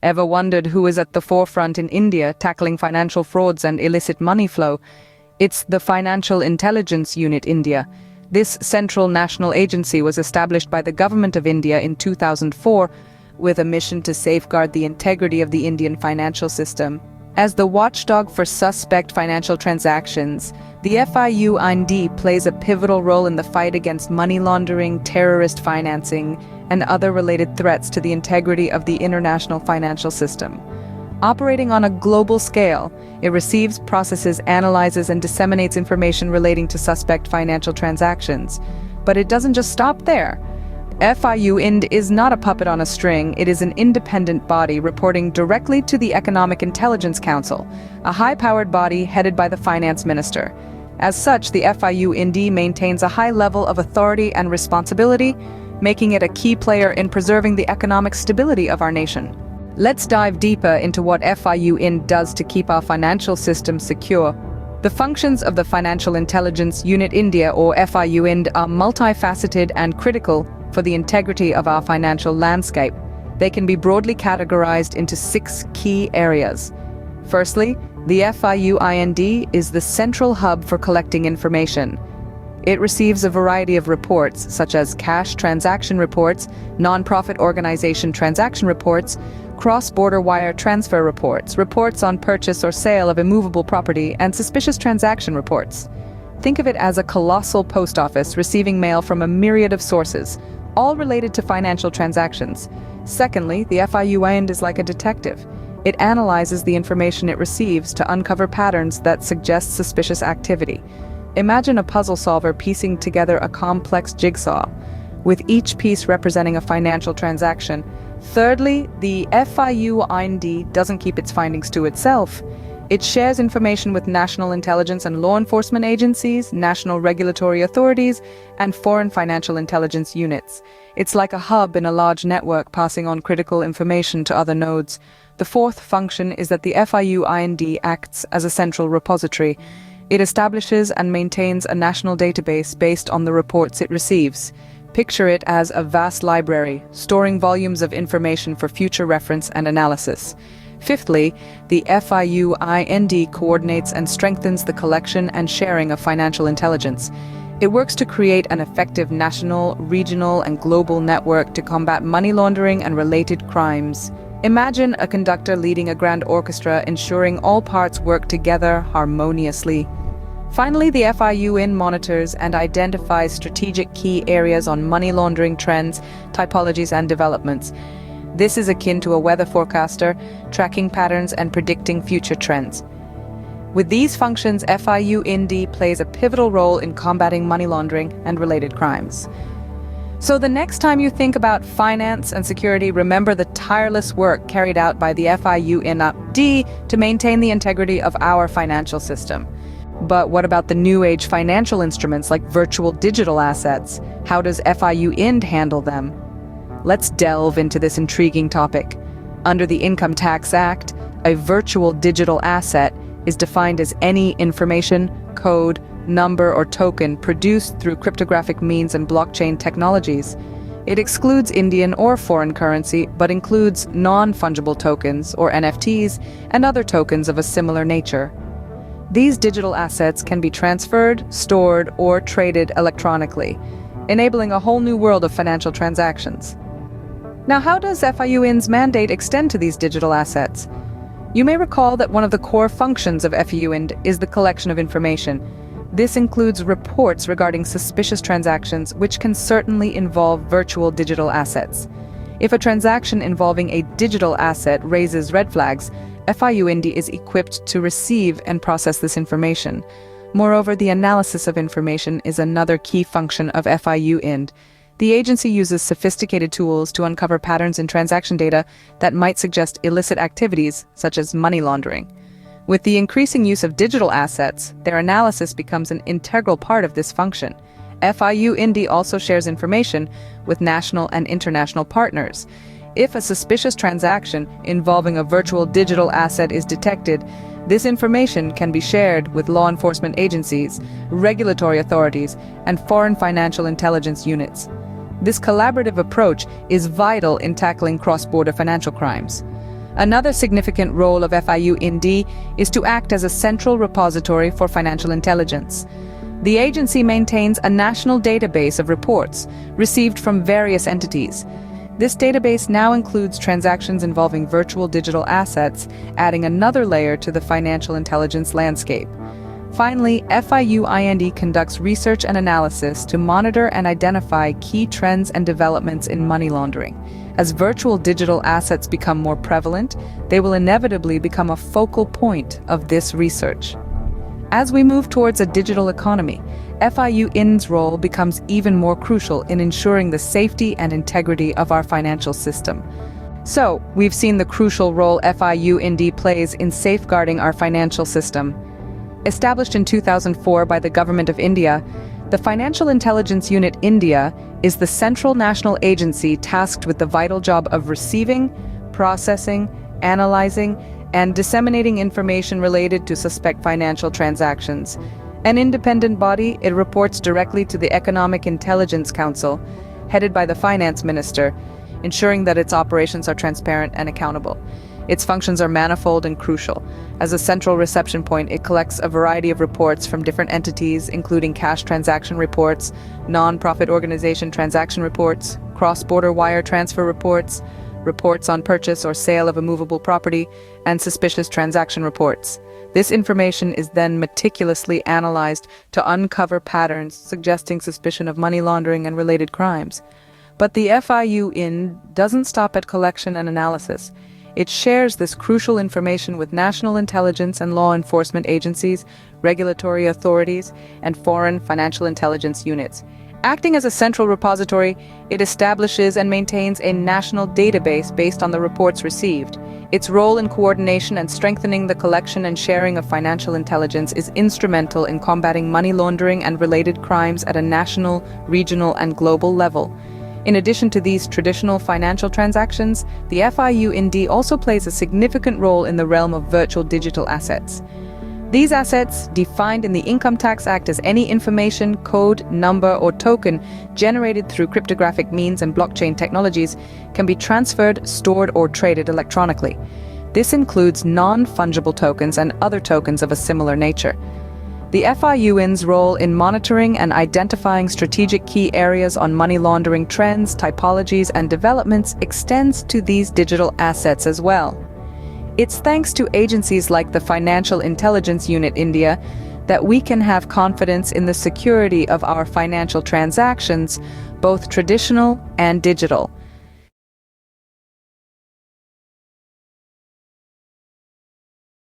Ever wondered who is at the forefront in India tackling financial frauds and illicit money flow? It's the Financial Intelligence Unit India. This central national agency was established by the Government of India in 2004 with a mission to safeguard the integrity of the Indian financial system. As the watchdog for suspect financial transactions, the FIU-IND plays a pivotal role in the fight against money laundering, terrorist financing, and other related threats to the integrity of the international financial system. Operating on a global scale, it receives, processes, analyzes, and disseminates information relating to suspect financial transactions. But it doesn't just stop there. FIU-IND is not a puppet on a string. It is an independent body reporting directly to the Economic Intelligence Council, a high-powered body headed by the finance minister. As such, the FIU-IND maintains a high level of authority and responsibility, making it a key player in preserving the economic stability of our nation. Let's dive deeper into what FIU-IND does to keep our financial system secure. The functions of the Financial Intelligence Unit India, or FIU-IND, are multifaceted and critical for the integrity of our financial landscape. They can be broadly categorized into 6 key areas. Firstly, the FIU-IND is the central hub for collecting information. It receives a variety of reports, such as cash transaction reports, non-profit organization transaction reports, cross-border wire transfer reports, reports on purchase or sale of immovable property, and suspicious transaction reports. Think of it as a colossal post office receiving mail from a myriad of sources, all related to financial transactions. Secondly, the FIU-IND is like a detective. It analyzes the information it receives to uncover patterns that suggest suspicious activity. Imagine a puzzle solver piecing together a complex jigsaw, with each piece representing a financial transaction. Thirdly, the FIU-IND doesn't keep its findings to itself. It shares information with national intelligence and law enforcement agencies, national regulatory authorities, and foreign financial intelligence units. It's like a hub in a large network passing on critical information to other nodes. The fourth function is that the FIU-IND acts as a central repository. It establishes and maintains a national database based on the reports it receives. Picture it as a vast library, storing volumes of information for future reference and analysis. Fifthly, the FIU-IND coordinates and strengthens the collection and sharing of financial intelligence. It works to create an effective national, regional, and global network to combat money laundering and related crimes. Imagine a conductor leading a grand orchestra, ensuring all parts work together harmoniously. Finally, the FIU-IND monitors and identifies strategic key areas on money laundering trends, typologies, and developments. This is akin to a weather forecaster, tracking patterns and predicting future trends. With these functions, FIU-IND plays a pivotal role in combating money laundering and related crimes. So the next time you think about finance and security, remember the tireless work carried out by the FIU-IND to maintain the integrity of our financial system. But what about the new age financial instruments like virtual digital assets? How does FIU-IND handle them? Let's delve into this intriguing topic. Under the Income Tax Act, a virtual digital asset is defined as any information, code, number, or token produced through cryptographic means and blockchain technologies. It excludes Indian or foreign currency, but includes non-fungible tokens, or NFTs, and other tokens of a similar nature. These digital assets can be transferred, stored, or traded electronically, enabling a whole new world of financial transactions. Now, how does FIU-IND's mandate extend to these digital assets? You may recall that one of the core functions of FIU-IND is the collection of information. This includes reports regarding suspicious transactions, which can certainly involve virtual digital assets. If a transaction involving a digital asset raises red flags, FIU-IND is equipped to receive and process this information. Moreover, the analysis of information is another key function of FIU-IND. The agency uses sophisticated tools to uncover patterns in transaction data that might suggest illicit activities, such as money laundering. With the increasing use of digital assets, their analysis becomes an integral part of this function. FIU-IND also shares information with national and international partners. If a suspicious transaction involving a virtual digital asset is detected, this information can be shared with law enforcement agencies, regulatory authorities, and foreign financial intelligence units. This collaborative approach is vital in tackling cross-border financial crimes. Another significant role of FIU-IND is to act as a central repository for financial intelligence. The agency maintains a national database of reports received from various entities. This database now includes transactions involving virtual digital assets, adding another layer to the financial intelligence landscape. Finally, FIU-IND conducts research and analysis to monitor and identify key trends and developments in money laundering. As virtual digital assets become more prevalent, they will inevitably become a focal point of this research. As we move towards a digital economy, FIU-IND's role becomes even more crucial in ensuring the safety and integrity of our financial system. So, we've seen the crucial role FIU-IND plays in safeguarding our financial system. Established in 2004 by the Government of India, the Financial Intelligence Unit India is the central national agency tasked with the vital job of receiving, processing, analyzing, and disseminating information related to suspect financial transactions. An independent body, it reports directly to the Economic Intelligence Council, headed by the Finance Minister, ensuring that its operations are transparent and accountable. Its functions are manifold and crucial. As a central reception point, it collects a variety of reports from different entities, including cash transaction reports, non-profit organization transaction reports, cross-border wire transfer reports, reports on purchase or sale of a movable property, and suspicious transaction reports. This information is then meticulously analyzed to uncover patterns suggesting suspicion of money laundering and related crimes. But the FIU-IND doesn't stop at collection and analysis. It shares this crucial information with national intelligence and law enforcement agencies, regulatory authorities, and foreign financial intelligence units. Acting as a central repository, it establishes and maintains a national database based on the reports received. Its role in coordination and strengthening the collection and sharing of financial intelligence is instrumental in combating money laundering and related crimes at a national, regional, and global level. In addition to these traditional financial transactions, the FIU-IND also plays a significant role in the realm of virtual digital assets. These assets, defined in the Income Tax Act as any information, code, number, or token generated through cryptographic means and blockchain technologies, can be transferred, stored, or traded electronically. This includes non-fungible tokens and other tokens of a similar nature. The FIU-IND's role in monitoring and identifying strategic key areas on money laundering trends, typologies, and developments extends to these digital assets as well. It's thanks to agencies like the Financial Intelligence Unit India that we can have confidence in the security of our financial transactions, both traditional and digital.